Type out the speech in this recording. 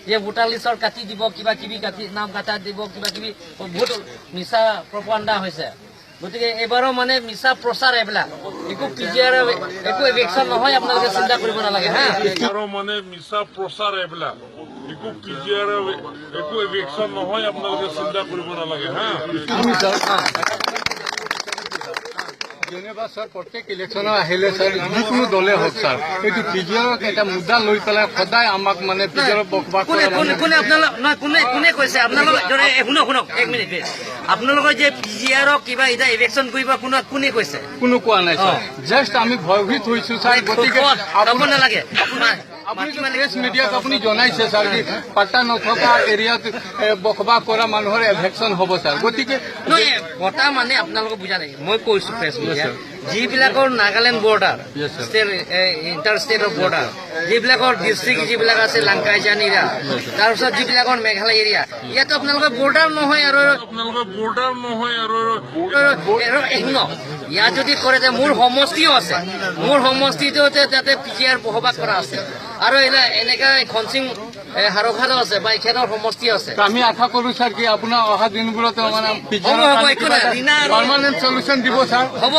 যে ভোটাৰ লিষ্টৰ কাটি দিব কিবা কিবি কাটি নাম কাটা দিব কিবা কিবি বহুত মিছা প্ৰপাগাণ্ডা হৈছে গতিকে এবাৰো মানে মিছা প্ৰচাৰ এইবিলাক একো পিজিআৰ একো এভিকশ্যন নহয় আপোনালোকে চিন্তা কৰিব নালাগে হা এবাৰো মানে মিছা প্ৰচাৰ এইবিলাক একো পিজিআৰ একো এভিকশ্যন নহয় আপোনালোকে চিন্তা কৰিব নালাগে হা যেনিবা স্যার প্রত্যেক ইলেকশনে আহিলে স্যার যিকোনো দলে হোক স্যার এইটো পিজিআরক এটা মুদ্দা লৈ পেলাই সদায় আমাক মানে পিজিআরক বকবাক কোনে কৈছে আপোনালোক শুনক 1 মিনিট আপোনালোকৰ যে পিজিআৰক কিবা এটা ইলেকশ্যন কৰিব কোনে কৈছে কোনো কোৱা নাই স্যাৰ জাস্ট আমি ভয়ভীত হৈছো স্যাৰ গতিকে যাব নালাগে আপুনি প্ৰেছ মিডিয়াক আপুনি জনাইছে স্যাৰ কি পাট্টা নথকা এৰিয়াত বকবাক কৰা মানুহৰ এভেকশ্যন হ'ব স্যাৰ গতিকে কথা মানে আপোনালোকে বুজা নাই মই কৈছো প্ৰেছ মিডিয়া যিবিলাকৰ নাগালেণ্ড বৰ্ডাৰ ইণ্টাৰ ষ্টেটৰ বৰ্ডাৰ যিবিলাকৰ ডিষ্ট্ৰিক্ট যিবিলাক আছে লাংকাইজান এৰিয়া তাৰপিছত যিবিলাকৰ মেঘালয় এৰিয়া ইয়াতো আপোনালোকৰ বৰ্ডাৰ নহয় আৰু ইয়াত যদি কৰে মোৰ সমষ্টিও আছে মোৰ সমষ্টিটো তাতে পিজিআৰ বসবাস কৰা আছে আৰু এনেকা খনচিং হাৰঘাট আছে বা এখেতৰ সমষ্টি আছে আমি আশা কৰো স্যাৰ কি আপোনাৰ অহা দিনবোৰত মানে পিজিআৰ পাৰ্মানেণ্ট সলিউশ্যন দিব স্যাৰ হ'ব